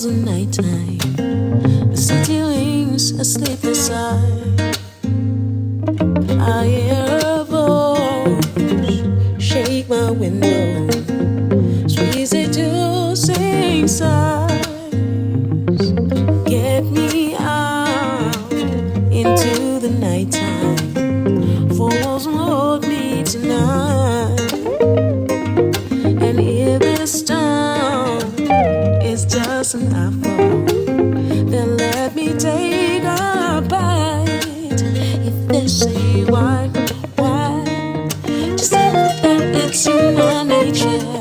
falls the nighttime, the city rings a sleepless sigh. I hear a voice shake my window, squeeze it to sing sighs. Get me out into the nighttime, for walls won't hold me tonight. And if this town is just an apple, then let me take a bite. If they say why, just say that it's human nature.